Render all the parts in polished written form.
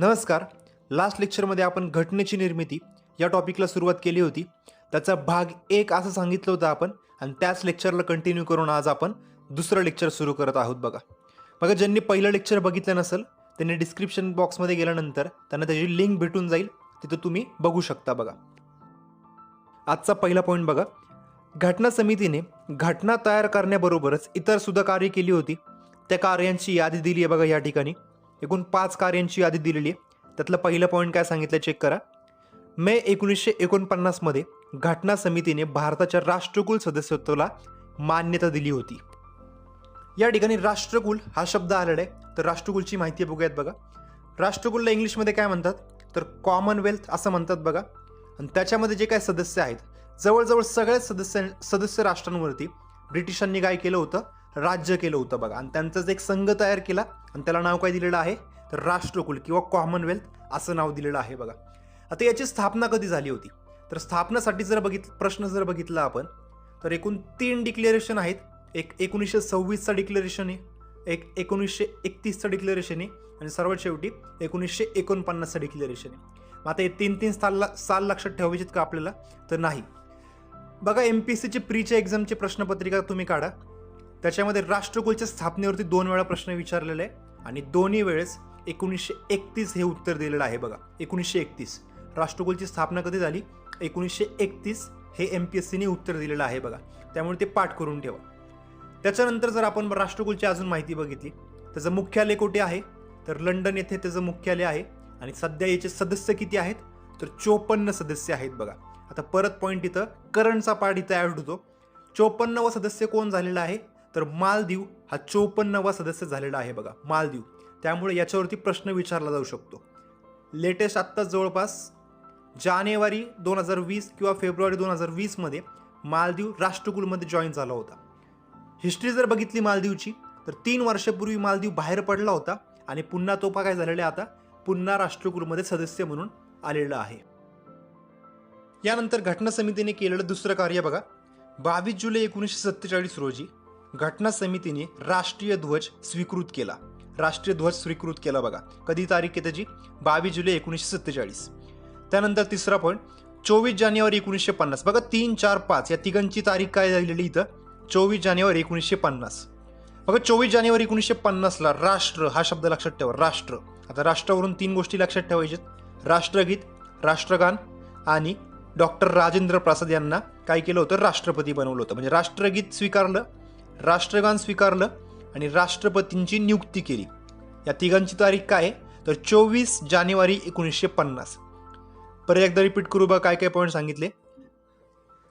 नमस्कार. लास्ट लेक्चरमध्ये आपण घटनेची निर्मिती या टॉपिकला सुरुवात केली होती. त्याचा भाग 1 असं सांगितलं होतं आपण आणि त्याच लेक्चरला कंटिन्यू करून आज आपण दुसरं लेक्चर सुरू करत आहोत. बघा ज्यांनी पहिलं लेक्चर बघितलं नसेल त्यांनी डिस्क्रिप्शन बॉक्समध्ये गेल्यानंतर त्यांना त्याची लिंक भेटून जाईल, तिथं तुम्ही बघू शकता. बघा आजचा पहिला पॉईंट बघा. घटना समितीने घटना तयार करण्याबरोबरच इतर सुद्धा कार्य केली होती. त्या कार्यांची यादी दिली आहे बघा या ठिकाणी. एकूण 5 कार्यांची यादी दिलेली आहे. त्यातलं पहिलं पॉईंट काय सांगितलं चेक करा. मे 1949 मध्ये घटना समितीने भारताच्या राष्ट्रकुल सदस्यत्वाला मान्यता दिली होती. या ठिकाणी राष्ट्रकुल हा शब्द आलेला आहे, तर राष्ट्रकुलची माहिती बघूयात. बघा राष्ट्रकुलला इंग्लिशमध्ये काय म्हणतात तर कॉमनवेल्थ असं म्हणतात बघा. आणि त्याच्यामध्ये जे काय सदस्य आहेत जवळजवळ सगळ्याच सदस्य राष्ट्रांवरती ब्रिटिशांनी काय केलं होतं, राज्य केलं होतं बघा. आणि त्यांचाच एक संघ तयार केला आणि त्याला नाव काय दिलेलं आहे तर राष्ट्रकुल किंवा कॉमनवेल्थ असं नाव दिलेलं आहे बघा. आता याची स्थापना कधी झाली होती तर स्थापनासाठी प्रश्न जर बघितला आपण तर एकूण 3 डिक्लेरेशन आहेत. एक 1926चा डिक्लेरेशन आहे, एक 1931चा डिक्लेरेशन आहे आणि सर्वात शेवटी 1949चा डिक्लेरेशन आहे. मग आता हे 3 साल लक्षात ठेवायचे का आपल्याला तर नाही. बघा MPSCची प्रीच्या एक्झामची प्रश्नपत्रिका तुम्ही काढा, त्याच्यामध्ये राष्ट्रकुलच्या स्थापनेवरती 2 वेळा प्रश्न विचारलेला आहे आणि दोन्ही वेळेस 1931 हे उत्तर दिलेलं आहे बघा. 1931 राष्ट्रकुलची स्थापना कधी झाली 1931 हे MPSCने उत्तर दिलेलं आहे बघा. त्यामुळे ते पाठ करून ठेवा. त्याच्यानंतर जर आपण राष्ट्रकुलची अजून माहिती बघितली, त्याचं मुख्यालय कुठे आहे तर लंडन येथे त्याचं मुख्यालय आहे. आणि सध्या याचे सदस्य किती आहेत तर 54 सदस्य आहेत बघा. आता परत पॉईंट इथं करंटचा पार्ट इथं ॲड होतो. 54वा सदस्य कोण झालेला आहे तर मालदीव हा 54वा सदस्य झालेला आहे बघा, मालदीव. त्यामुळे याच्यावरती प्रश्न विचारला जाऊ शकतो. लेटेस्ट आत्ता जवळपास जानेवारी 2020 किंवा फेब्रुवारी 2020 मध्ये मालदीव राष्ट्रकुलमध्ये जॉईन झाला होता. हिस्ट्री जर बघितली मालदीवची तर 3 वर्षापूर्वी मालदीव बाहेर पडला होता आणि पुन्हा तो काय झालेला आहे, आता पुन्हा राष्ट्रकुलमध्ये सदस्य म्हणून आलेला आहे. यानंतर घटना समितीने केलेलं दुसरं कार्य बघा. 22 जुलै 1947 रोजी घटना समितीने राष्ट्रीय ध्वज स्वीकृत केला. राष्ट्रीय ध्वज स्वीकृत केला बघा. कधी तारीख आहे त्याची 22 जुलै 1947. त्यानंतर तिसरा पॉईंट 24 जानेवारी 1950. बघा 3, 4, 5 या तिघांची तारीख काय झालेली इथं 24 जानेवारी 1950. बघा 24 जानेवारी 1950ला राष्ट्र हा शब्द लक्षात ठेवा, राष्ट्र. आता राष्ट्रावरून 3 गोष्टी लक्षात ठेवायच्यात. राष्ट्रगीत, राष्ट्रगान आणि डॉक्टर राजेंद्र प्रसाद यांना काय केलं होतं राष्ट्रपती बनवलं होतं. म्हणजे राष्ट्रगीत स्वीकारलं, राष्ट्रगान स्वीकारलं आणि राष्ट्रपतींची नियुक्ती केली. या तिघांची तारीख काय आहे तर 24 जानेवारी 1950. परत एकदा रिपीट करू बघा काय काय पॉईंट सांगितले.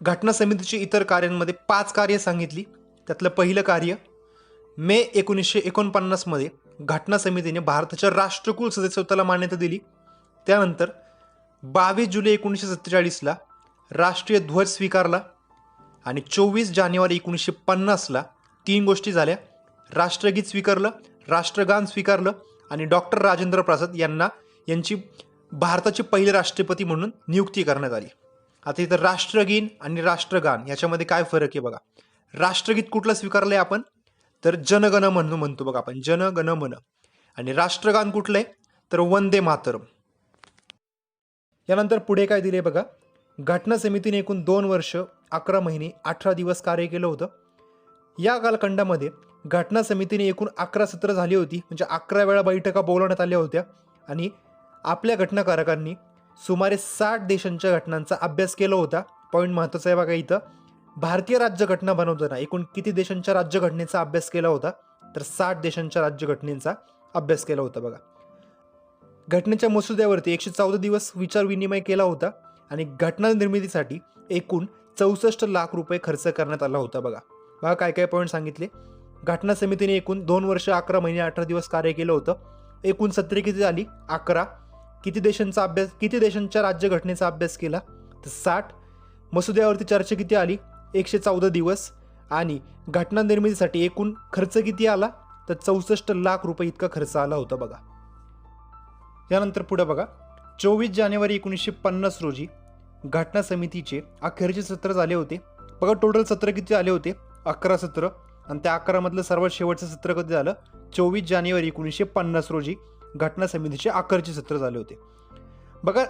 घटना समितीची इतर कार्यांमध्ये 5 कार्य सांगितली. त्यातलं पहिलं कार्य मे 1949 मध्ये घटना समितीने भारताच्या राष्ट्रकुल सदस्यत्वाला मान्यता दिली. त्यानंतर 22 जुलै 1947ला राष्ट्रीय ध्वज स्वीकारला आणि 24 जानेवारी 1950ला 3 गोष्टी झाल्या. राष्ट्रगीत स्वीकारलं, राष्ट्रगान स्वीकारलं आणि डॉक्टर राजेंद्र प्रसाद यांची भारताचे पहिले राष्ट्रपती म्हणून नियुक्ती करण्यात आली. आता इथं राष्ट्रगीत आणि राष्ट्रगान याच्यामध्ये काय फरक आहे बघा. राष्ट्रगीत कुठलं स्वीकारलंय आपण तर जनगण मन म्हणतो बघा आपण, जनगण मन. आणि राष्ट्रगान कुठलं आहे तर वंदे मातरम. यानंतर पुढे काय दिले बघा. घटना समितीने एकूण 2 वर्ष 11 महिने 18 दिवस कार्य केलं होतं. या कालखंडामध्ये घटना समितीने एकूण 11 सत्र झाली होती. म्हणजे 11 वेळा बैठका बोलवण्यात आल्या होत्या आणि आपल्या घटनाकारकांनी सुमारे 60 देशांच्या घटनांचा अभ्यास केला होता. पॉईंट महत्त्वाचा आहे बघा इथं. भारतीय राज्यघटना बनवताना एकूण किती देशांच्या राज्यघटनेचा अभ्यास केला होता तर 60 देशांच्या राज्यघटनेचा अभ्यास केला होता बघा. घटनेच्या मसुद्यावरती 114 दिवस विचार विनिमय केला होता आणि घटना निर्मितीसाठी एकूण 64 लाख रुपये खर्च करण्यात आला होता बघा. बघा काय काय पॉईंट सांगितले. घटना समितीने एकूण 2 वर्ष 11 महिने 18 दिवस कार्य केलं होतं. एकूण सत्रे किती झाली 11. किती देशांच्या राज्यघटनेचा अभ्यास केला तर 60. मसुद्यावरती चर्चा किती आली 114 दिवस आणि घटना निर्मितीसाठी एकूण खर्च किती आला तर 64 लाख रुपये इतका खर्च आला होता बघा. यानंतर पुढे बघा 24 जानेवारी 1950 रोजी घटना समितीचे अखेरचे सत्र झाले होते. बघा टोटल सत्र किती आले होते 11 सत्र आणि त्या 11 मधलं सर्वात शेवटचं सत्र कधी झालं 24 जानेवारी 1950 रोजी घटना समितीचे अखेरचे सत्र झाले होते बघा.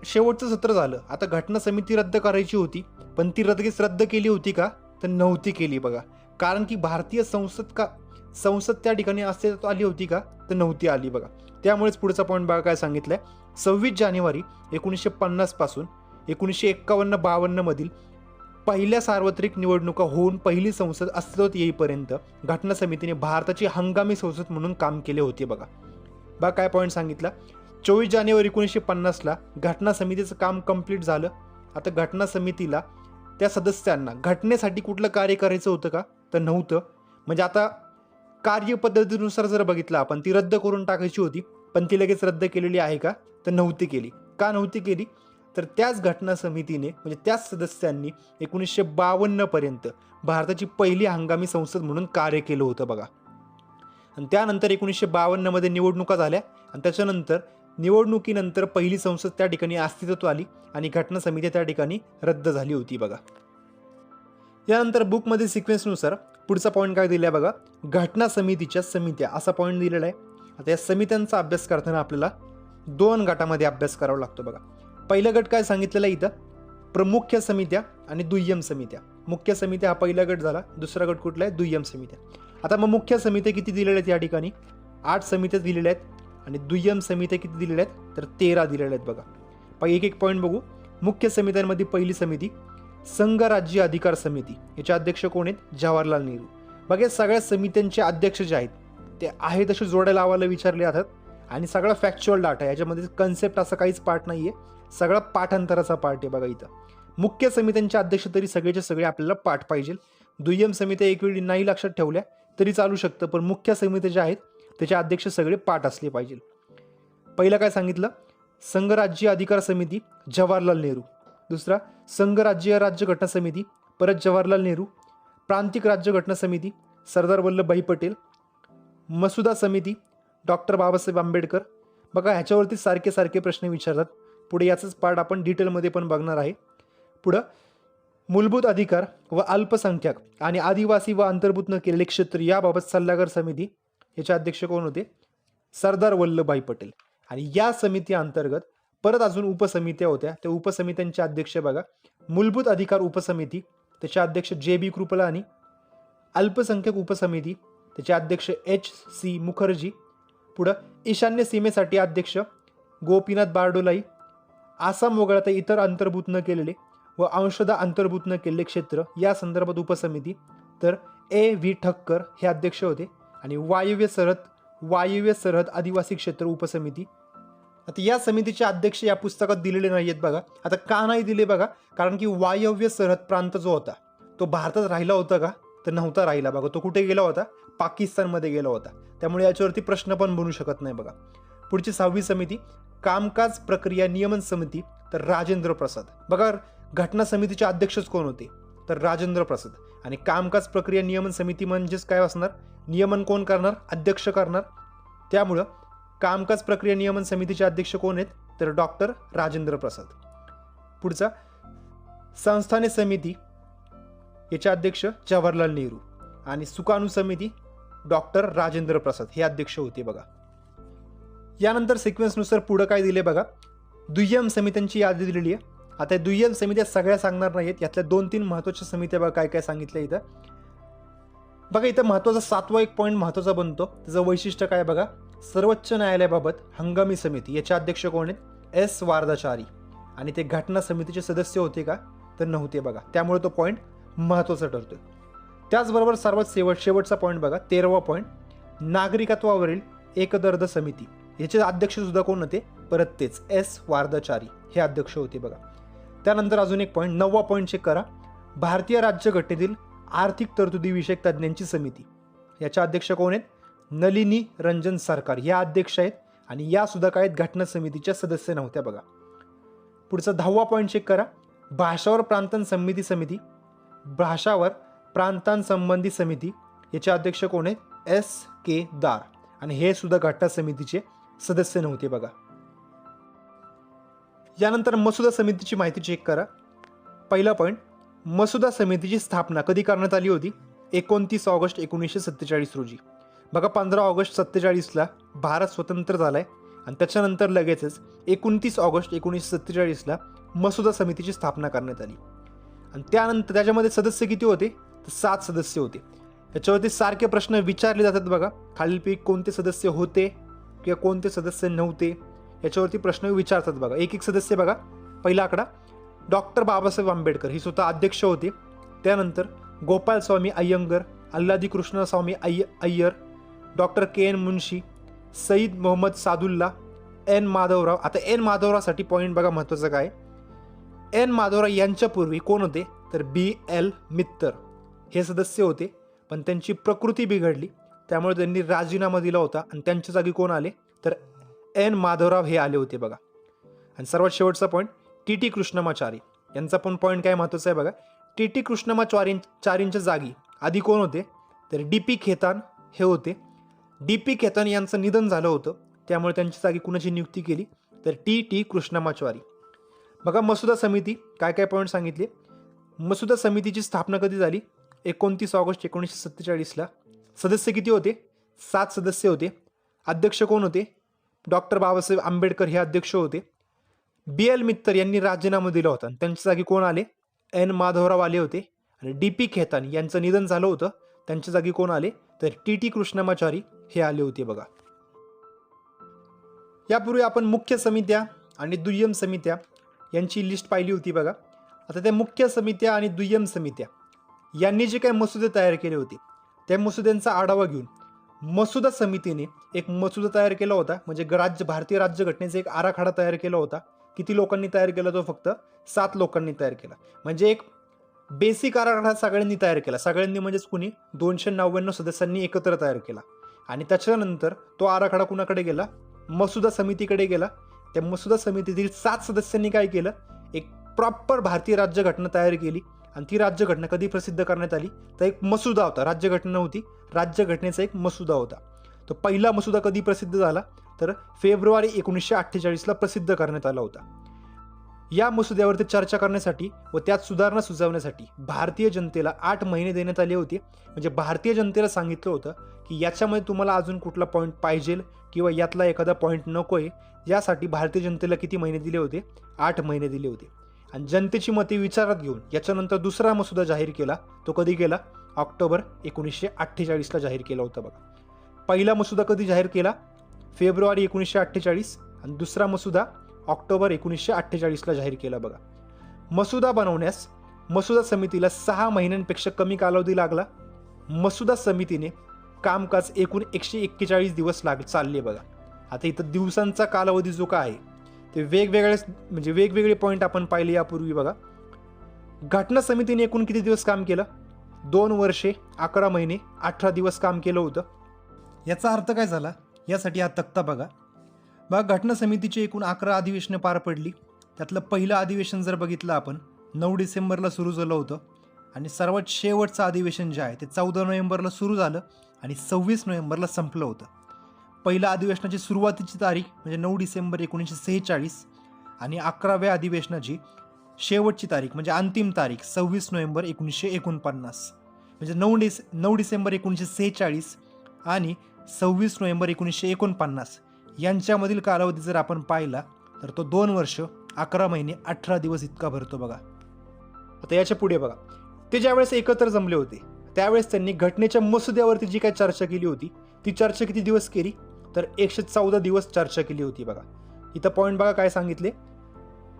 शेवटचं सत्र झालं. आता घटना समिती रद्द करायची होती, पण ती रद्द केली होती का? तर नव्हती केली बघा. कारण की भारतीय संसद त्या ठिकाणी अस्तित्वात आली होती का? तर नव्हती आली बघा. त्यामुळेच पुढचा पॉईंट बघा काय सांगितलंय. 26 जानेवारी 1950 पासून 1951-52 मधील पहिल्या सार्वत्रिक निवडणुका होऊन पहिली संसद अस्तित्वात येईपर्यंत घटना समितीने भारताची हंगामी संसद म्हणून काम केले होते बघा. काय पॉईंट सांगितला. 24 जानेवारी 1950ला घटना समितीचं काम कंप्लीट झालं. आता घटना समितीला त्या सदस्यांना घटनेसाठी कुठलं कार्य करायचं होतं का? तर नव्हतं. म्हणजे आता कार्यपद्धतीनुसार जर बघितलं आपण, ती रद्द करून टाकायची होती, पण ती लगेच रद्द केलेली आहे का? तर नव्हती केली. का नव्हती केली? तर त्याच घटना समितीने म्हणजे त्याच सदस्यांनी 1952 पर्यंत भारताची पहिली हंगामी संसद म्हणून कार्य केलं होतं बघा. आणि त्यानंतर 1952 मध्ये निवडणुका झाल्या आणि त्याच्यानंतर निवडणुकीनंतर पहिली संसद त्या ठिकाणी अस्तित्वात आली आणि घटना समिती त्या ठिकाणी रद्द झाली होती बघा. यानंतर बुकमध्ये सिक्वेन्सनुसार पुढचा पॉईंट काय दिला आहे बघा. घटना समितीच्या समित्या असा पॉईंट दिलेला आहे. आता या समित्यांचा अभ्यास करताना आपल्याला 2 गटामध्ये अभ्यास करावा लागतो बघा. पहिला गट काय सांगितलेला आहे इथं, प्रमुख्य समित्या आणि दुय्यम समित्या. मुख्य समित्या हा पहिला गट झाला. दुसरा गट कुठला आहे? दुय्यम समित्या. आता मग मुख्य समित्या किती दिलेल्या आहेत या ठिकाणी? 8 समित्या दिलेल्या आहेत. आणि दुय्यम समित्या किती दिलेल्या आहेत? तर 13 दिलेल्या आहेत बघा. एक एक पॉईंट बघू. मुख्य समित्यांमध्ये पहिली समिती संघ राज्य अधिकार समिती. याचे अध्यक्ष कोण आहेत? जवाहरलाल नेहरू. बघा सगळ्या समित्यांचे अध्यक्ष जे आहेत ते आहे तसे जोड्या लावायला विचारले जातात आणि सगळा फॅक्च्युअल डाटा. याच्यामध्ये कन्सेप्ट असं काहीच पार्ट नाही आहे, सगळा पाठांतराचा पार्ट आहे बघा. इथं मुख्य समित्यांचे अध्यक्ष तरी सगळेचे सगळे आपल्याला पाठ पाहिजे. दुय्यम समित्या एक वेळी नाही लक्षात ठेवल्या तरी चालू शकतं, पण मुख्य समित्या ज्या आहेत त्याचे अध्यक्ष सगळे पाठ असले पाहिजे. पहिलं काय सांगितलं? संघ राज्य अधिकार समिती जवाहरलाल नेहरू. दुसरा संघ राज्य घटना समिती परत जवाहरलाल नेहरू. प्रांतिक राज्य घटना समिती सरदार वल्लभभाई पटेल. मसुदा समिती डॉक्टर बाबासाहेब आंबेडकर. बघा ह्याच्यावरती सारखे सारखे प्रश्न विचारतात. पुढे याचंच पार्ट आपण डिटेलमध्ये पण बघणार आहे. पुढं मूलभूत अधिकार व अल्पसंख्याक आणि आदिवासी व अंतर्भूत न केलेले क्षेत्र याबाबत सल्लागार समिती. याचे अध्यक्ष कोण होते? सरदार वल्लभभाई पटेल. आणि या समिती अंतर्गत परत अजून उपसमित्या होत्या. त्या उपसमित्यांचे अध्यक्ष बघा. मूलभूत अधिकार उपसमिती त्याचे अध्यक्ष JB कृपलानी. अल्पसंख्याक उपसमिती त्याचे अध्यक्ष HC मुखर्जी. पुढं ईशान्य सीमेसाठी अध्यक्ष गोपीनाथ बारडोलाई. आसाम वगळता इतर अंतर्भूत न केलेले व अंशतः अंतर्भूत न केलेले क्षेत्र या संदर्भात उपसमिती तर AV ठक्कर हे अध्यक्ष होते. आणि वायव्य सरहद आदिवासी क्षेत्र उपसमिती. आता या समितीचे अध्यक्ष या पुस्तकात दिलेले नाही आहेत बघा. आता का नाही दिले बघा? कारण की वायव्य सरहद प्रांत जो होता तो भारतात राहिला होता का? तर नव्हता राहिला बघा. तो कुठे गेला होता? पाकिस्तानमध्ये गेला होता. त्यामुळे याच्यावरती प्रश्न पण बनू शकत नाही बघा. पुढची 6वी समिती कामकाज प्रक्रिया नियमन समिती तर राजेंद्र प्रसाद. बघा घटना समितीचे अध्यक्षच कोण होते? तर राजेंद्र प्रसाद. आणि कामकाज प्रक्रिया नियमन समिती म्हणजेच काय असणार? नियमन कोण करणार? अध्यक्ष करणार. त्यामुळं कामकाज प्रक्रिया नियमन समितीचे अध्यक्ष कोण आहेत? तर डॉक्टर राजेंद्र प्रसाद. पुढचा संस्थाने समिती याचे अध्यक्ष जवाहरलाल नेहरू. आणि सुकाणू समिती डॉक्टर राजेंद्र प्रसाद हे अध्यक्ष होते बघा. यानंतर सिक्वेन्सनुसार पुढं काय दिले बघा. दुय्यम समित्यांची यादी दिलेली आहे. आता दुय्यम समित्या सगळ्या सांगणार नाहीत. यातल्या 2-3 महत्त्वाच्या समित्या बघा काय काय सांगितलं इथं. बघा इथं महत्त्वाचा 7वा एक पॉईंट महत्त्वाचा बनतो. त्याचं वैशिष्ट्य काय बघा. सर्वोच्च न्यायालयाबाबत हंगामी समिती याचे अध्यक्ष कोण आहेत? S वार्दाचारी. आणि ते घटना समितीचे सदस्य होते का? तर नव्हते बघा. त्यामुळे तो पॉईंट महत्त्वाचा ठरतोय. त्याचबरोबर सर्वात शेवटचा पॉईंट बघा 13वा पॉईंट नागरिकत्वावरील एकदर्द समिती याचे अध्यक्ष सुद्धा कोण होते? परत तेच S वार्दाचारी हे अध्यक्ष होते बघा. त्यानंतर अजून एक पॉईंट 9वा पॉईंट चेक करा. भारतीय राज्यघटनेतील आर्थिक तरतुदीविषयक तज्ज्ञांची समिती याच्या अध्यक्ष कोण आहेत? नलिनी रंजन सरकार या अध्यक्ष आहेत. आणि या सुद्धा काय घटना समितीच्या सदस्य नव्हत्या बघा. पुढचा 10वा पॉईंट चेक करा. भाषावर प्रांतांसंबंधी समिती भाषावर प्रांतांसंबंधी समिती याचे अध्यक्ष कोण आहेत? S.K. दार. आणि हे सुद्धा घटना समितीचे सदस्य नव्हते बघा. यानंतर मसुदा समितीची माहिती चेक करा. पहिला पॉईंट मसुदा समितीची स्थापना कधी करण्यात आली होती? 29 ऑगस्ट 1947 रोजी. बघा 15 ऑगस्ट 1947ला भारत स्वतंत्र झालाय आणि त्याच्यानंतर लगेचच 29 ऑगस्ट 1947ला मसुदा समितीची स्थापना करण्यात आली. आणि त्यानंतर त्याच्यामध्ये सदस्य किती होते तर 7 सदस्य होते. त्याच्यावरती सारखे प्रश्न विचारले जातात बघा, खालीलपैकी कोणते सदस्य होते किंवा कोणते सदस्य नव्हते याच्यावरती प्रश्न विचारतात बघा. एक एक सदस्य बघा. पहिला आकडा डॉक्टर बाबासाहेब आंबेडकर ही स्वतः अध्यक्ष होते. त्यानंतर गोपालस्वामी अय्यंगर, अल्लादी कृष्णस्वामी अय्यर, डॉक्टर के एन मुन्शी, सईद मोहम्मद सादुल्ला, एन माधवराव. आता एन माधवरावसाठी पॉईंट बघा महत्त्वाचं काय, एन माधवराव यांच्यापूर्वी कोण होते तर बी एल मित्तर हे सदस्य होते. पण त्यांची प्रकृती बिघडली त्यामुळे त्यांनी राजीनामा दिला होता आणि त्यांच्या जागी कोण आले तर एन माधवराव हे आले होते बघा. आणि सर्वात शेवटचा पॉईंट टी टी कृष्णमाचारी यांचा पण पॉईंट काय महत्त्वाचा आहे बघा. टी टी कृष्णमाचारींच्या जागी आधी कोण होते तर डी पी खेतान हे होते. डी पी खेतान यांचं निधन झालं होतं त्यामुळे त्यांच्या जागी कुणाची नियुक्ती केली तर टी टी कृष्णमाचारी. बघा मसुदा समिती काय काय पॉईंट सांगितले. मसुदा समितीची स्थापना कधी झाली 29 ऑगस्ट 1947ला. सदस्य किती होते 7 सदस्य होते. अध्यक्ष कोण होते डॉक्टर बाबासाहेब आंबेडकर हे अध्यक्ष होते. बी एल मित्तर यांनी राजीनामा दिला होता आणि त्यांच्या जागी कोण आले एन माधवराव आले होते. आणि डी पी खेतान यांचं निधन झालं होतं त्यांच्या जागी कोण आले तर टी टी कृष्णमाचारी हे आले होते बघा. यापूर्वी आपण मुख्य समित्या आणि दुय्यम समित्या यांची लिस्ट पाहिली होती बघा. आता त्या मुख्य समित्या आणि दुय्यम समित्या यांनी जे काही मसुदे तयार केले होते त्या मसुद्यांचा आढावा घेऊन मसुदा समितीने एक मसुदा तयार केला होता. म्हणजे भारतीय राज्यघटनेचा एक आराखडा तयार केला होता. किती लोकांनी तयार केला तो फक्त 7 लोकांनी तयार केला. म्हणजे एक बेसिक आराखडा सगळ्यांनी तयार केला. सगळ्यांनी म्हणजेच कुणी 299 सदस्यांनी एकत्र तयार केला. आणि त्याच्यानंतर तो आराखडा कुणाकडे गेला मसुदा समितीकडे गेला. त्या मसुदा समितीतील 7 सदस्यांनी काय केलं एक प्रॉपर भारतीय राज्यघटना तयार केली. आणि ती राज्यघटना कधी प्रसिद्ध करण्यात आली तर एक मसुदा होता, राज्यघटना नव्हती, राज्यघटनेचा एक मसुदा होता. तो पहिला मसुदा कधी प्रसिद्ध झाला तर फेब्रुवारी 1948ला प्रसिद्ध करण्यात आला होता. या मसुद्यावरती चर्चा करण्यासाठी व त्यात सुधारणा सुचवण्यासाठी भारतीय जनतेला 8 महिने देण्यात आले होते. म्हणजे भारतीय जनतेला सांगितलं होतं की याच्यामध्ये तुम्हाला अजून कुठला पॉईंट पाहिजे किंवा यातला एखादा पॉईंट नको आहे, यासाठी भारतीय जनतेला किती महिने दिले होते 8 महिने दिले होते. आणि जनतेची मते विचारात घेऊन याच्यानंतर दुसरा मसुदा जाहीर केला. तो कधी केला ऑक्टोबर 1948ला जाहीर केला होता बघा. पहिला मसुदा कधी जाहीर केला फेब्रुवारी 1948 आणि दुसरा मसुदा ऑक्टोबर 1948ला जाहीर केला बघा. मसुदा बनवण्यास मसुदा समितीला 6 महिन्यांपेक्षा कमी कालावधी लागला. मसुदा समितीने कामकाज एकूण 141 दिवस चालले बघा. आता इथं दिवसांचा कालावधी जो काय आहे ते वेगवेगळे पॉईंट आपण पाहिले यापूर्वी बघा. घटना समितीने एकूण किती दिवस काम केलं 2 वर्षे 11 महिने 18 दिवस काम केलं होतं. याचा अर्थ काय झाला यासाठी हा तक्ता बघा. घटना समितीची एकूण 11 अधिवेशनं पार पडली. त्यातलं पहिलं अधिवेशन जर बघितलं आपण 9 डिसेंबरला सुरू झालं होतं आणि सर्वात शेवटचं अधिवेशन जे आहे ते 14 नोव्हेंबरला सुरू झालं आणि 26 नोव्हेंबरला संपलं होतं. पहिल्या अधिवेशनाची सुरुवातीची तारीख म्हणजे 9 डिसेंबर 1946 आणि 11व्या अधिवेशनाची शेवटची तारीख म्हणजे अंतिम तारीख 26 नोव्हेंबर 1949. म्हणजे 9 डिसेंबर 1946 आणि 26 नोव्हेंबर 1949 यांच्यामधील कालावधी जर आपण पाहिला तर तो 2 वर्ष 11 महिने 18 दिवस इतका भरतो बघा. आता याच्या पुढे बघा, ते ज्यावेळेस एकत्र जमले होते त्यावेळेस त्यांनी घटनेच्या मसुद्यावरती जी काही चर्चा केली होती ती चर्चा किती दिवस केली तर 114 दिवस चर्चा केली होती बघा. इथं पॉईंट बघा काय सांगितले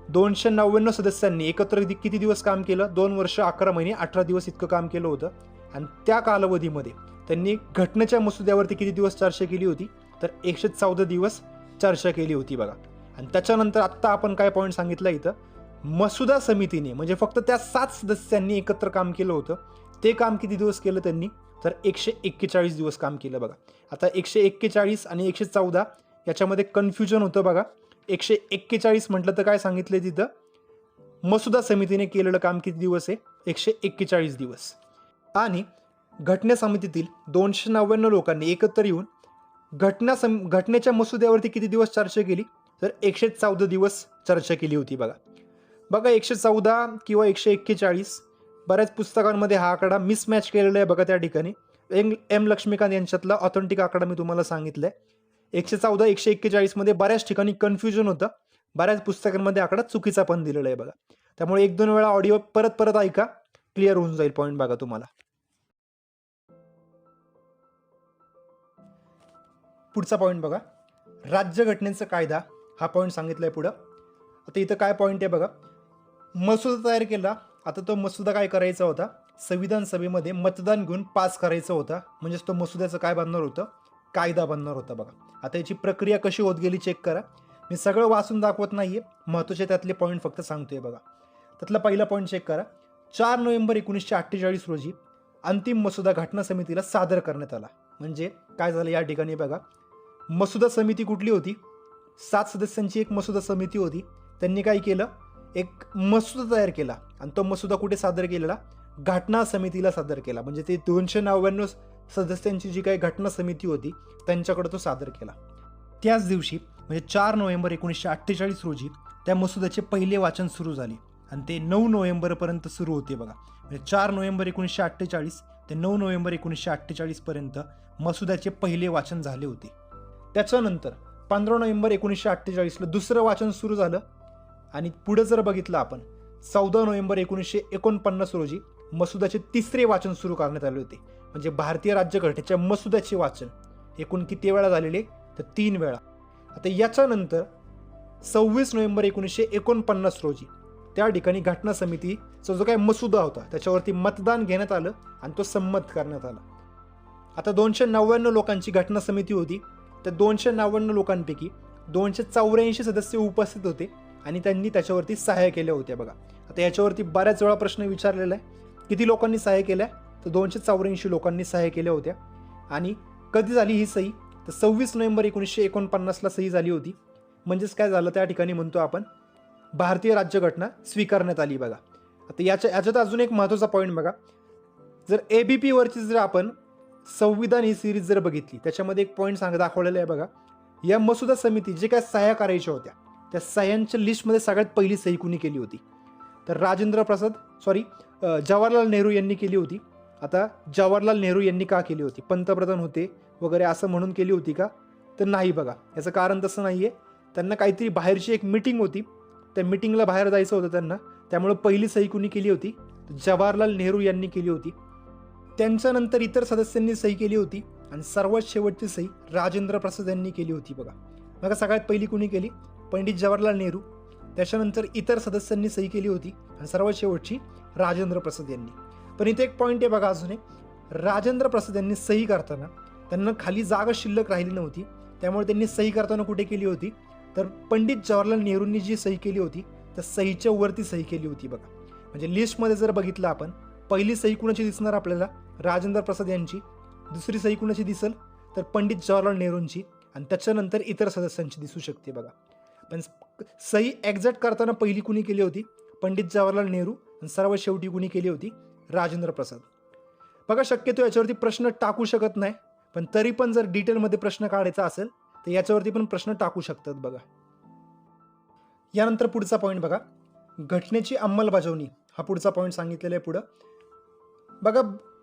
299 सदस्यांनी एकत्र किती दिवस काम केलं 2 वर्ष 11 महिने 18 दिवस इतकं काम केलं होतं. आणि त्या कालावधीमध्ये त्यांनी घटनेच्या मसुद्यावरती किती दिवस चर्चा केली होती तर 114 दिवस चर्चा केली होती बघा. आणि त्याच्यानंतर आत्ता आपण काय पॉईंट सांगितलं इथं मसुदा समितीने म्हणजे फक्त त्या 7 सदस्यांनी एकत्र काम केलं होतं. ते काम किती दिवस केलं त्यांनी तर 141 दिवस काम केलं बघा. आता 141 आणि 114 याच्यामध्ये कन्फ्युजन होतं बघा. 141 म्हटलं तर काय सांगितलं तिथं मसुदा समितीने केलेलं काम किती दिवस आहे 141 दिवस. आणि घटना समितीतील 299 लोकांनी एकत्र येऊन घटनेच्या मसुद्यावरती किती दिवस चर्चा केली तर 114 दिवस चर्चा केली होती बघा. 114 किंवा 141 बऱ्याच पुस्तकांमध्ये हा आकडा मिसमॅच केलेला आहे बघा. त्या ठिकाणी एम लक्ष्मीकांत यांच्यातला ऑथेंटिक आकडा मी तुम्हाला सांगितलाय. 114 141 मध्ये बऱ्याच ठिकाणी कन्फ्युजन होतं, बऱ्याच पुस्तकांमध्ये आकडा चुकीचा पण दिलेला आहे बघा. त्यामुळे 1-2 वेळा ऑडिओ परत परत ऐका, क्लिअर होऊन जाईल पॉईंट बघा तुम्हाला. पुढचा पॉईंट बघा, राज्यघटनेचा कायदा हा पॉईंट सांगितलाय पुढं. आता इथं काय पॉईंट आहे बघा, मसुदा तयार केला. आता तो मसुदा काय करायचा होता, संविधान सभेमध्ये मतदान घेऊन पास करायचा होता. म्हणजेच तो मसुद्याचं काय बनणार होतं, कायदा बनणार होता बघा. आता याची प्रक्रिया कशी होत गेली चेक करा. मी सगळं वाचून दाखवत नाहीये, महत्त्वाचे त्यातले पॉईंट फक्त सांगतोय बघा. त्यातला पहिला पॉईंट चेक करा. 4 नोव्हेंबर 1948 रोजी अंतिम मसुदा घटना समितीला सादर करण्यात आला. म्हणजे काय झालं या ठिकाणी बघा, मसुदा समिती कुठली होती, 7 सदस्यांची एक मसुदा समिती होती. त्यांनी काय केलं, एक मसुदा तयार केला आणि तो मसुदा कुठे सादर केलेला, घटना समितीला सादर केला. म्हणजे ते 299 सदस्यांची जी काही घटना समिती होती त्यांच्याकडे तो सादर केला. त्याच दिवशी म्हणजे 4 नोव्हेंबर 1948 रोजी त्या मसुद्याचे पहिले वाचन सुरू झाले आणि ते 9 नोव्हेंबरपर्यंत सुरू होते बघा. म्हणजे 4 नोव्हेंबर 1948 ते 9 नोव्हेंबर 1948 पर्यंत मसुद्याचे पहिले वाचन झाले होते. त्याच्यानंतर 15 नोव्हेंबर 1948ला दुसरं वाचन सुरू झालं आणि पुढे जर बघितलं आपण 14 नोव्हेंबर 1949 रोजी मसुद्याचे तिसरे वाचन सुरू करण्यात आले होते. म्हणजे भारतीय राज्यघटनेच्या मसुद्याचे वाचन एकूण किती वेळा झालेले, तर 3 वेळा. आता याच्यानंतर 26 नोव्हेंबर 1949 रोजी त्या ठिकाणी घटना समितीचा जो काही मसुदा होता त्याच्यावरती मतदान घेण्यात आलं आणि तो संमत करण्यात आला. आता 299 लोकांची घटना समिती होती. त्या 299 लोकांपैकी 284 सदस्य उपस्थित होते आणि त्यांनी त्याच्यावरती सह्या केल्या होत्या बघा. आता याच्यावरती बऱ्याच वेळा प्रश्न विचारलेला आहे, किती लोकांनी सह्या केल्या, तर 284 लोकांनी सह्या केल्या होत्या. आणि कधी झाली ही सही, तर 26 नोव्हेंबर 1949ला सही झाली होती. म्हणजेच काय झालं, त्या ठिकाणी म्हणतो आपण भारतीय राज्यघटना स्वीकारण्यात आली बघा. आता याच्यात अजून एक महत्त्वाचा पॉईंट बघा, जर ABP वरची जर आपण संविधान ही सिरीज जर बघितली त्याच्यामध्ये एक पॉईंट दाखवलेला आहे बघा, या मसुदा समिती जे काय सह्या करायच्या होत्या त्या सह्यांच्या लिस्टमध्ये सगळ्यात पहिली सही कुणी केली होती, तर जवाहरलाल नेहरू यांनी केली होती. आता जवाहरलाल नेहरू यांनी का केली होती, पंतप्रधान होते वगैरे असं म्हणून केली होती का, तर नाही बघा. याचं कारण तसं नाही आहे, त्यांना काहीतरी बाहेरची एक मीटिंग होती, त्या मीटिंगला बाहेर जायचं होतं त्यांना, त्यामुळे पहिली सही कुणी केली होती, जवाहरलाल नेहरू यांनी केली होती. त्यांच्यानंतर इतर सदस्यांनी सही केली होती आणि सर्वात शेवटची सही राजेंद्र प्रसाद यांनी केली होती बघा. सगळ्यात पहिली कुणी केली, पंडित जवाहरलाल नेहरू. त्याच्यानंतर इतर सदस्यांनी सही केली होती आणि सर्वात शेवटची राजेंद्र प्रसाद यांनी. पण इथे एक पॉईंट आहे बघा अजून एक, राजेंद्र प्रसाद यांनी सही करताना त्यांना खाली जागा शिल्लक राहिली नव्हती, त्यामुळे त्यांनी सही करताना कुठे केली होती, तर पंडित जवाहरलाल नेहरूंनी जी सही केली होती त्या सहीच्या वरती सही केली होती बघा. म्हणजे लिस्टमध्ये जर बघितलं आपण, पहिली सही कुणाची दिसणार आपल्याला, राजेंद्र प्रसाद यांची. दुसरी सही कुणाची दिसेल, तर पंडित जवाहरलाल नेहरूंची. आणि त्याच्यानंतर इतर सदस्यांची दिसू शकते बघा. पण सही एक्झॅक्ट करताना पहिली कुणी केली होती, पंडित जवाहरलाल नेहरू. आणि सर्वात शेवटी कुणी केली होती, राजेंद्र प्रसाद. बघा शक्यतो याच्यावरती प्रश्न टाकू शकत नाही, पण तरी पण जर डिटेलमध्ये प्रश्न काढायचा असेल तर याच्यावरती पण प्रश्न टाकू शकतात बघा. यानंतर पुढचा पॉईंट बघा, घटनेची अंमलबजावणी हा पुढचा पॉईंट सांगितलेला आहे पुढं बघा.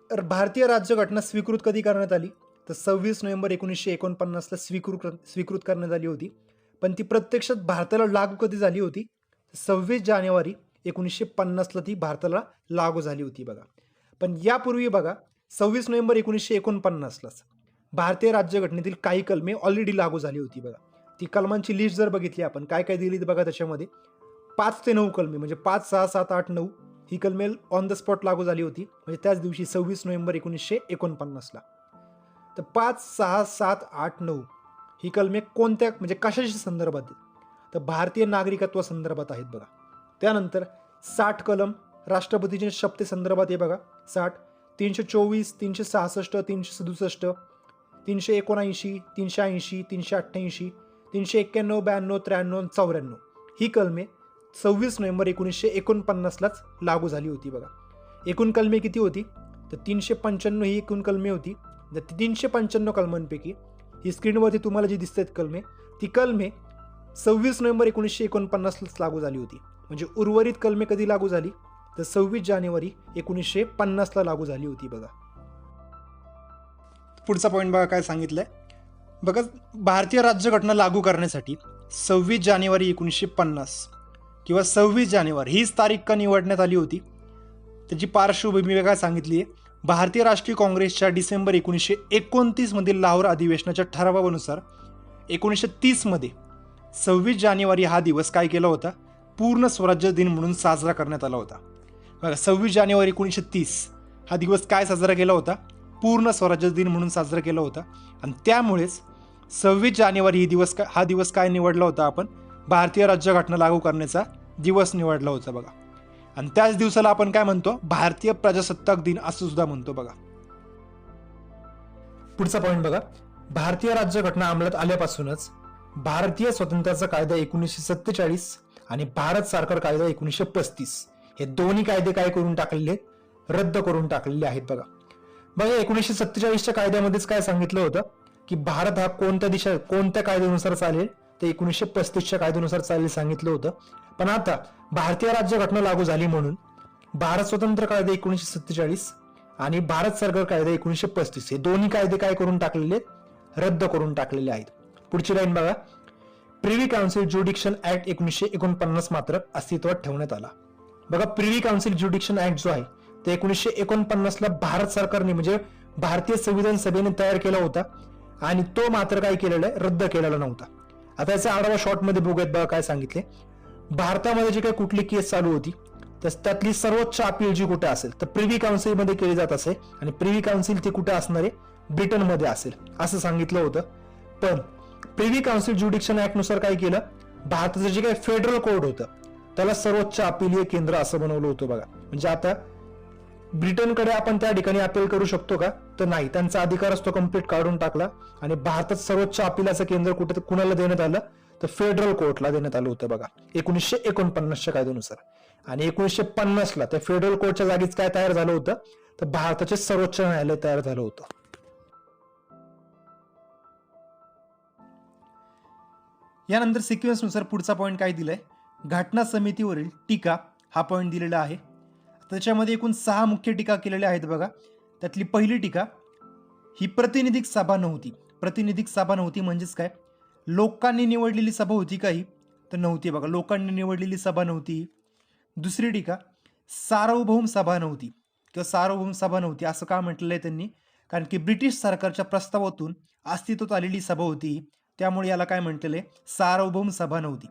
भारतीय राज्यघटना स्वीकृत कधी करण्यात आली, तर 26 नोव्हेंबर 1949ला स्वीकृत करण्यात आली होती. पण ती प्रत्यक्षात भारताला लागू कधी झाली होती, 26 जानेवारी 1950ला ती भारताला लागू झाली होती बघा. पण यापूर्वी बघा 26 नोव्हेंबर 1949लाच भारतीय राज्यघटनेतील काही कलमे ऑलरेडी लागू झाली होती बघा. ती कलमांची लिस्ट जर बघितली आपण, काय काय दिली बघा, त्याच्यामध्ये 5 ते 9 कलमे, म्हणजे 5, 6, 7, 8, 9 ही कलमे ऑन द स्पॉट लागू झाली होती. म्हणजे त्याच दिवशी 26 नोव्हेंबर 1949ला. तर 5, 6, 7, 8, 9 ही कलमे कोणत्या, म्हणजे कशाच्या संदर्भात, तर भारतीय नागरिकत्वा संदर्भात आहेत बघा. त्यानंतर 60 कलम राष्ट्रपतीच्या शपथे संदर्भात आहे बघा. 60, 324, 366, 367, 379, 380, 388, 391, 92, 93, 94 ही कलमे 26 नोव्हेंबर 1949लाच लागू झाली होती बघा. एकूण कलमे किती होती, तर 395 ही एकूण कलमे होती. तर 395 कलमांपैकी ही स्क्रीनवरती तुम्हाला जी दिसतात कलमे, ती कलमे 26 नोव्हेंबर 1949लाच लागू झाली होती. म्हणजे उर्वरित कलमे कधी लागू झाली, तर 26 जानेवारी 1950ला लागू झाली होती बघा. पुढचा पॉईंट बघा काय सांगितलंय. बघा, भारतीय राज्यघटना लागू करण्यासाठी 26 जानेवारी 1950 किंवा 26 जानेवारी हीच तारीख का निवडण्यात आली होती. त्याची पार्श्वभूमी काय सांगितली आहे. भारतीय राष्ट्रीय काँग्रेसच्या डिसेंबर 1929 मधील लाहोर अधिवेशनाच्या ठरावानुसार 1930 मध्ये 26 जानेवारी हा दिवस काय केला होता, पूर्ण स्वराज्य दिन म्हणून साजरा करण्यात आला होता. बघा, 26 जानेवारी 1930 हा दिवस काय साजरा केला होता, पूर्ण स्वराज्य दिन म्हणून साजरा केला होता. आणि त्यामुळेच 26 जानेवारी हा दिवस काय निवडला होता आपण, भारतीय राज्यघटना लागू करण्याचा दिवस निवडला होता बघा. आणि त्याच दिवसाला आपण काय म्हणतो, भारतीय प्रजासत्ताक दिन असं सुद्धा म्हणतो बघा. पुढचा पॉईंट बघा, भारतीय राज्यघटना अंमलात आल्यापासूनच भारतीय स्वातंत्र्याचा कायदा 1947 आणि भारत सरकार कायदा 1935 हे दोन्ही कायदे काय करून टाकलेले, रद्द करून टाकलेले आहेत बघा. 1947च्या कायद्यामध्येच काय सांगितलं होतं की भारत हा कोणत्या कायद्यानुसार चालेल, ते 1935च्या कायद्यानुसार चालेल सांगितलं होतं. पण आता भारतीय राज्यघटना लागू झाली म्हणून भारत स्वतंत्र कायदा 1947 आणि भारत सरकार कायदा 1935 हे दोन्ही कायदे काय करून टाकलेले, रद्द करून टाकलेले आहेत. पुढची लाईन बघा, प्रिव्ही काउन्सिल ज्युडिक्शन ऍक्ट 1949 मात्र अस्तित्वात ठेवण्यात आला. बघा, प्रिव्ही काउन्सिल ज्युडिक्शन ऍक्ट जो आहे ते 1949ला भारत सरकारने म्हणजे भारतीय संविधान सभेने तयार केला होता आणि तो मात्र काय केलेला आहे, रद्द केलेला नव्हता. आता याचा आढावा शॉर्टमध्ये बघूयात बघा काय सांगितले. भारतामध्ये जी काही कुठली केस चालू होती तर त्यातली सर्वोच्च अपील जी कुठे असेल तर प्रिव्ही काउन्सिलमध्ये केली जात असे आणि प्रिव्ही काउन्सिल ती कुठे असणार आहे, ब्रिटनमध्ये असेल असं सांगितलं होतं. पण प्रिव्ही काउन्सिल ज्युडिक्शन ऍक्ट नुसार काय केलं, भारताचं जे काही फेडरल कोर्ट होतं त्याला सर्वोच्च अपीलीय केंद्र असं बनवलं होतं बघा. म्हणजे आता ब्रिटनकडे आपण त्या ठिकाणी अपील करू शकतो का, तर नाही, त्यांचा अधिकार असतो कम्प्लीट काढून टाकला आणि भारतात सर्वोच्च अपीलाचं केंद्र कुणाला देण्यात आलं, तर फेडरल कोर्टला देण्यात आलं होतं बघा 1949च्या कायद्यानुसार. आणि 1950ला त्या फेडरल कोर्टच्या जागीच काय तयार झालं होतं, तर भारताचे सर्वोच्च न्यायालय तयार झालं होतं. यानंतर सिक्वेन्सनुसार पुढचा पॉईंट काय दिलाय, घटना समितीवरील टीका हा पॉईंट दिलेला आहे. त्याच्यामध्ये एकूण 6 मुख्य टीका केलेल्या आहेत बघा. त्यातली पहिली टीका ही प्रातिनिधिक सभा नव्हती. प्रातिनिधिक सभा नव्हती म्हणजेच काय, लोकांनी निवडलेली सभा होती काही, तर नव्हती बघा, लोकांनी निवडलेली सभा नव्हती. दुसरी टीका, सार्वभौम सभा नव्हती किंवा सार्वभौम सभा नव्हती असं का म्हटलेलं आहे त्यांनी, कारण की ब्रिटिश सरकारच्या प्रस्तावातून अस्तित्वात आलेली सभा होती, त्यामुळे याला काय म्हटलेलं आहे, सार्वभौम सभा नव्हती.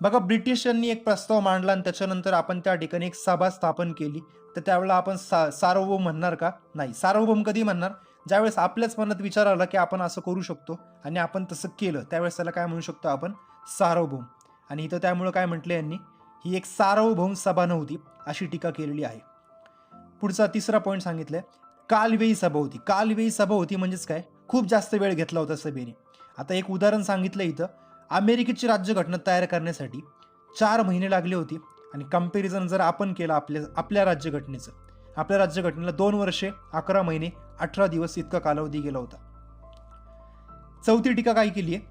बघा, ब्रिटिशांनी एक प्रस्ताव मांडला आणि त्याच्यानंतर आपण त्या ठिकाणी एक सभा स्थापन केली, तर त्यावेळेला आपण सार्वभौम म्हणणार का, नाही. सार्वभौम कधी म्हणणार, ज्यावेळेस आपल्याच मनात विचार आला की आपण असं करू शकतो आणि आपण तसं केलं, त्यावेळेस त्याला काय म्हणू शकतो आपण, सार्वभौम. आणि इथं त्यामुळे काय म्हटलं यांनी, ही एक सार्वभौम सभा नव्हती अशी टीका केलेली आहे. पुढचा तिसरा पॉईंट सांगितलाय, कालवेळी सभा होती. कालवेळी सभा होती म्हणजेच काय, खूप जास्त वेळ घेतला होता सभेने. आता एक उदाहरण सांगितलं इथं, अमेरिकेची राज्यघटना तयार करण्यासाठी 4 महिने लागले होते आणि कंपॅरिझन जर आपण केलं आपल्या राज्यघटनेचं, आपल्या राज्यघटनेला 2 वर्षे 11 महिने 18 दिवस इतका कालावधी गेला होता. चौथी टीका काय केली आहे,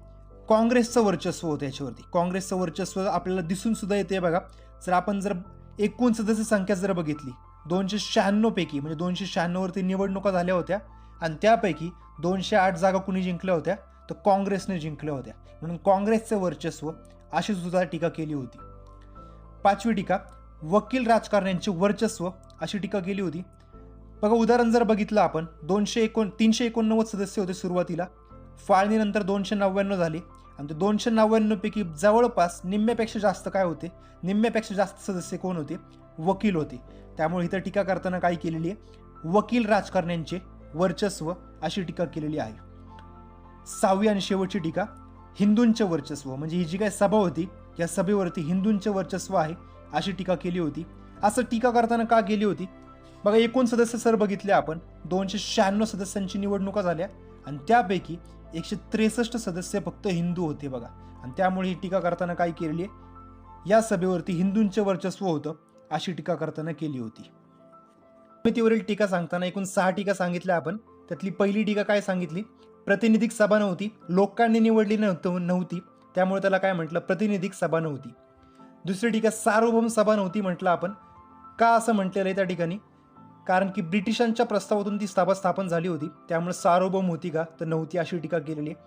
काँग्रेसचं वर्चस्व होतं याच्यावरती. काँग्रेसचं वर्चस्व आपल्याला दिसून सुद्धा येते बघा. जर एकूण सदस्य संख्या जर बघितली 296 पैकी, म्हणजे 296 वरती निवडणुका झाल्या होत्या आणि त्यापैकी 208 जागा कुणी जिंकल्या होत्या, तर काँग्रेसने जिंकल्या होत्या. म्हणून काँग्रेसचं वर्चस्व अशी सुद्धा टीका केली होती. पाचवी टीका, वकील राजकारण्यांचे वर्चस्व अशी टीका केली होती. बघा, उदाहरण जर बघितलं आपण, 389 सदस्य होते सुरुवातीला, फाळणीनंतर 299 झाले आणि ते 299 पैकी जवळपास निम्म्यापेक्षा जास्त काय होते, निम्म्यापेक्षा जास्त सदस्य कोण होते, वकील होते. त्यामुळे इथं टीका करताना काय केलेली आहे, वकील राजकारण्यांचे वर्चस्व अशी टीका केलेली आहे. 6वी आणि शेवटची टीका, हिंदूंचे वर्चस्व, म्हणजे ही जी काही सभा होती या सभेवरती हिंदूंचे वर्चस्व आहे अशी टीका केली होती. असं टीका करताना का केली होती, बघा, एकूण सदस्य सर बघितले आपण, 296 सदस्यांची निवडणुका झाल्या आणि त्यापैकी 163 सदस्य फक्त हिंदू होते बघा. आणि त्यामुळे ही टीका करताना काय केलेली आहे, या सभेवरती हिंदूंचे वर्चस्व होतं अशी टीका करताना केली होती. समितीवरील टीका सांगताना एकूण 6 टीका सांगितल्या आपण. त्यातली पहिली टीका काय सांगितली, प्रातिनिधिक सभा नव्हती, लोकांनी निवडली नव्हती, त्यामुळे त्याला काय म्हटलं, प्रातिनिधिक सभा नव्हती. दुसरी टीका, सार्वभौम सभा नव्हती म्हटलं आपण. का असं म्हटलेलं आहे त्या ठिकाणी, कारण की ब्रिटिशांच्या प्रस्तावातून ती सभा स्थापन झाली होती, त्यामुळे सार्वभौम होती का तर नव्हती अशी टीका केलेली आहे.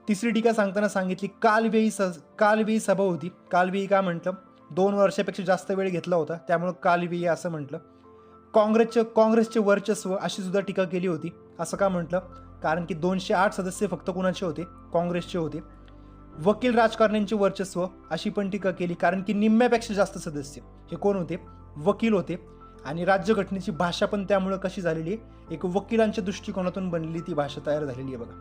तिसरी टीका सांगताना सांगितली कालवेयी सभा होती. कालवेयी का म्हटलं, 2 वर्षापेक्षा जास्त वेळ घेतला होता, त्यामुळे कालवेयी असं म्हटलं. काँग्रेसचे वर्चस्व अशी सुद्धा टीका केली होती. असं का म्हटलं, कारण की 208 सदस्य फक्त कुणाचे होते, काँग्रेसचे होते. वकील राजकारण्यांचे वर्चस्व अशी पण टीका केली, कारण की निम्म्यापेक्षा जास्त सदस्य हे कोण होते, वकील होते. आणि राज्यघटनेची भाषा पण त्यामुळे कशी झालेली आहे, एक वकिलांच्या दृष्टिकोनातून बनलेली ती भाषा तयार झालेली आहे बघा.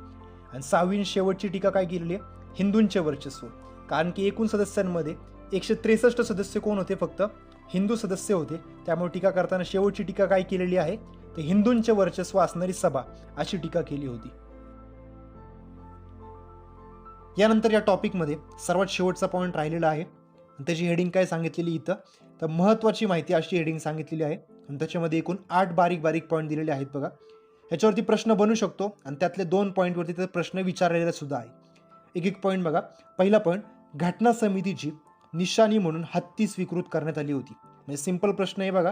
आणि 6वी शेवटची टीका काय केलेली आहे, हिंदूंचे वर्चस्व, कारण की एकूण सदस्यांमध्ये 163 सदस्य कोण होते, फक्त हिंदू सदस्य होते. त्यामुळे टीका करताना शेवटची टीका काय केलेली आहे, तर हिंदूंचे वर्चस्व असणारी सभा अशी टीका केली होती. यानंतर या टॉपिकमध्ये सर्वात शेवटचा पॉईंट राहिलेला आहे, त्याची हेडिंग काय सांगितलेली इथं, तर महत्त्वाची माहिती अशी हेडिंग सांगितलेली आहे. आणि त्याच्यामध्ये एकूण 8 बारीक पॉईंट दिलेले आहेत बघा. ह्याच्यावरती प्रश्न बनू शकतो आणि त्यातले 2 पॉईंटवरती तर प्रश्न विचारलेला सुद्धा आहे. एक पॉईंट बघा. पहिला पॉईंट, घटना समितीची निशाणी म्हणून हत्ती स्वीकृत करण्यात आली होती. म्हणजे सिंपल प्रश्न आहे बघा,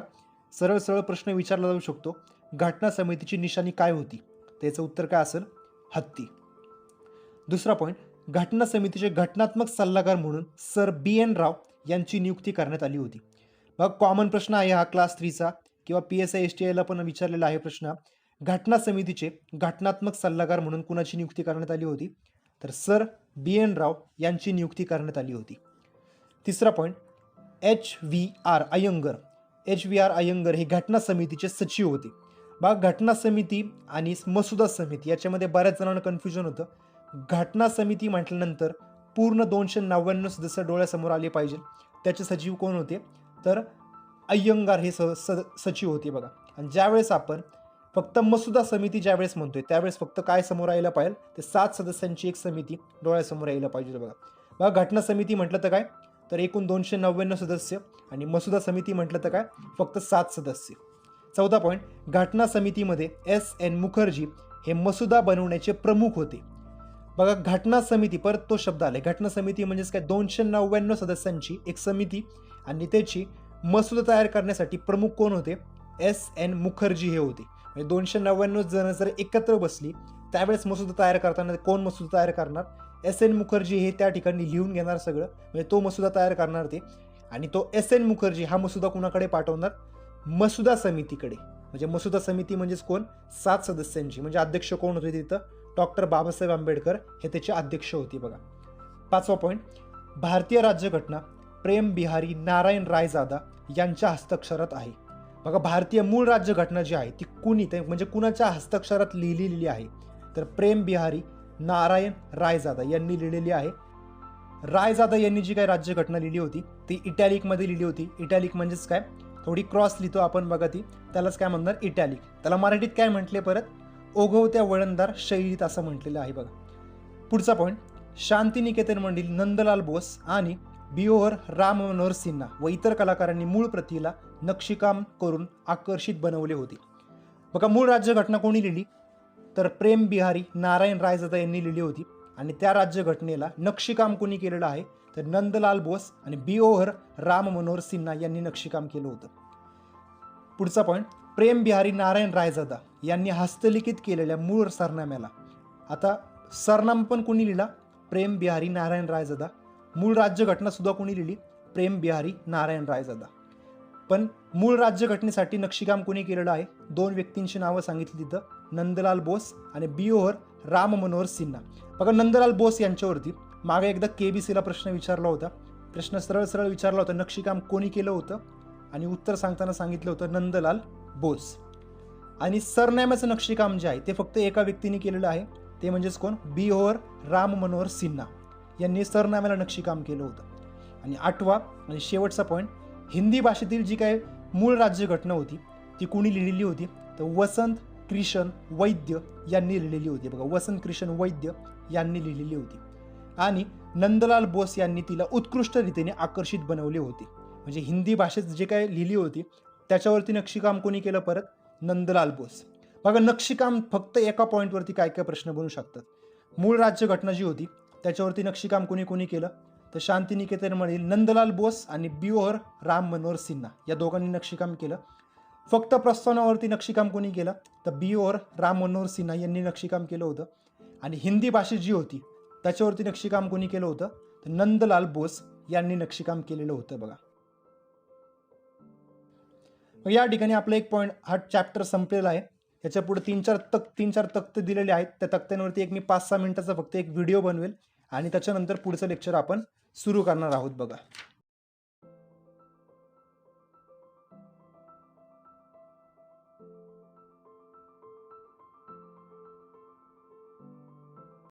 सरळ प्रश्न विचारला जाऊ शकतो. घटना समितीची निशाणी काय होती, त्याचं उत्तर काय असेल, हत्ती. दुसरा पॉईंट, घटना समितीचे घटनात्मक सल्लागार म्हणून सर BN राव यांची नियुक्ती करण्यात आली होती. मग कॉमन प्रश्न आहे हा क्लास 3चा किंवा PSI STIला पण विचारलेला आहे प्रश्न. घटना समितीचे घटनात्मक सल्लागार म्हणून कुणाची नियुक्ती करण्यात आली होती, तर सर BN राव यांची नियुक्ती करण्यात आली होती. तिसरा पॉईंट, HVR अय्यंगर हे घटना समितीचे सचिव होते. बघा, घटना समिती आणि मसुदा समिती याच्यामध्ये बऱ्याच जणांना कन्फ्युजन होतं. घटना समिती म्हटल्यानंतर पूर्ण 299 सदस्य डोळ्यासमोर आले पाहिजे. त्याचे सचिव कोण होते, तर अय्यंगार हे सचिव होते बघा. आणि ज्यावेळेस आपण फक्त मसुदा समिती ज्यावेळेस म्हणतोय, त्यावेळेस फक्त काय समोर यायला पाहिजे, ते 7 सदस्यांची एक समिती डोळ्यासमोर यायला पाहिजे बघा. घटना समिती म्हटलं तर काय, तर एकूण 299 सदस्य, आणि मसुदा समिती म्हटलं तर काय, फक्त 7 सदस्य. चौथा पॉईंट, घटना समितीमध्ये SN मुखर्जी हे मसुदा बनवण्याचे प्रमुख होते. बघा, घटना समिती, परत तो शब्द आलाय, घटना समिती म्हणजेच काय, 299 सदस्यांची एक समिती, आणि त्याची मसुदा तयार करण्यासाठी प्रमुख कोण होते, SN मुखर्जी हे होते. म्हणजे 299 जण जर एकत्र बसली त्यावेळेस मसुदा तयार करताना कोण मसुदा तयार करणार, SN मुखर्जी हे त्या ठिकाणी लिहून घेणार सगळं, म्हणजे तो मसुदा तयार करणार ते. आणि तो SN मुखर्जी हा मसुदा कुणाकडे पाठवणार, मसुदा समितीकडे. म्हणजे मसुदा समिती म्हणजेच कोण, 7 सदस्यांची. म्हणजे अध्यक्ष कोण होते तिथं, डॉक्टर बाबासाहेब आंबेडकर हे त्याचे अध्यक्ष होते बघा. पाचवा पॉईंट, भारतीय राज्यघटना प्रेम बिहारी नारायण रायजादा यांच्या हस्ताक्षरात आहे. बघा, भारतीय मूळ राज्यघटना जी आहे ती कुणी, म्हणजे कुणाच्या हस्ताक्षरात लिहिलेली आहे, तर प्रेम बिहारी नारायण रायजादा यांनी लिहिलेली आहे. रायजादा यांनी जी काही राज्यघटना लिहिली होती ती इटॅलिकमध्ये लिहिली होती. इटॅलिक म्हणजेच काय, थोडी क्रॉस लिहितो आपण बघा, ती त्यालाच काय म्हणणार, इटॅलिक. त्याला मराठीत काय म्हटले, परत ओघवत्या वळणदार शैलीत असं म्हटलेलं आहे बघा. पुढचा पॉईंट, शांतिनिकेतन मंडळी नंदलाल बोस आणि बिओहर राम मनोहर सिन्हा व इतर कलाकारांनी मूळ प्रतीला नक्षीकाम करून आकर्षित बनवले होते. बघा, मूळ राज्यघटना कोणी लिहिली, तर प्रेम बिहारी नारायण रायजादा यांनी लिहिली होती. आणि त्या राज्यघटनेला नक्षीकाम कोणी केलेलं आहे, तर नंदलाल बोस आणि बिओहर राम मनोहर सिन्हा यांनी नक्षीकाम केलं होतं. पुढचा पॉईंट, प्रेम बिहारी नारायण रायजादा यांनी हस्तलिखित केलेल्या मूळ सरनाम्याला, आता सरनाम पण कोणी लिहिला, प्रेम बिहारी नारायण रायजादा. मूळ राज्यघटना सुद्धा कोणी लिहिली, प्रेम बिहारी नारायण रायजादा. पण मूळ राज्यघटनेसाठी नक्षीकाम कोणी केलेलं आहे, 2 व्यक्तींची नावं सांगितली तिथं, नंदलाल बोस आणि बिओहर राम मनोहर सिन्हा. बघा, नंदलाल बोस यांच्यावरती मागे एकदा KBCला प्रश्न विचारला होता. प्रश्न सरळ विचारला होता, नक्षीकाम कोणी केलं होतं, आणि उत्तर सांगताना सांगितलं होतं नंदलाल बोस. आणि सरनाम्याचं नक्षीकाम जे आहे ते फक्त एका व्यक्तीने केलेलं आहे, ते म्हणजेच कोण, बिओहर राम मनोहर सिन्हा यांनी सरनाम्याला नक्षीकाम केलं होतं. आणि 8वा आणि शेवटचा पॉईंट, हिंदी भाषेतील जी काय मूळ राज्यघटना होती ती कुणी लिहिलेली होती, तर वसंत कृष्ण वैद्य यांनी लिहिलेली होती. बघा, वसंत कृष्ण वैद्य यांनी लिहिलेली होती. आणि नंदलाल बोस यांनी तिला उत्कृष्ट रीतीने आकर्षित बनवले होते. म्हणजे हिंदी भाषेत जे काय लिहिली होती त्याच्यावरती नक्षीकाम कोणी केलं, परत नंदलाल बोस. बघा, नक्षीकाम फक्त एका पॉईंटवरती काय काय प्रश्न बनू शकतात. मूळ राज्यघटना जी होती त्याच्यावरती नक्षीकाम कोणी केलं, तर शांतिनिकेतनमधील नंदलाल बोस आणि बिओहर राम मनोहर सिन्हा या दोघांनी नक्षीकाम केलं. फक्त प्रस्थानावरती नक्षीकाम कोणी केलं तर B.O. राम मनोहर सिन्हा यांनी नक्षीकाम केलं होतं. आणि हिंदी भाषा जी होती त्याच्यावरती नक्षीकाम कोणी केलं होतं तर नंदलाल बोस यांनी नक्षीकाम केलेलं होतं बघा. मग या ठिकाणी आपला एक पॉईंट हा चॅप्टर संपलेला आहे. याच्या पुढे तीन चार तक्ते दिलेले आहेत. त्या तक्त्यांवरती एक मी 5-6 मिनिटाचा फक्त एक व्हिडिओ बनवेल आणि त्याच्यानंतर पुढचं लेक्चर आपण सुरू करणार आहोत बघा.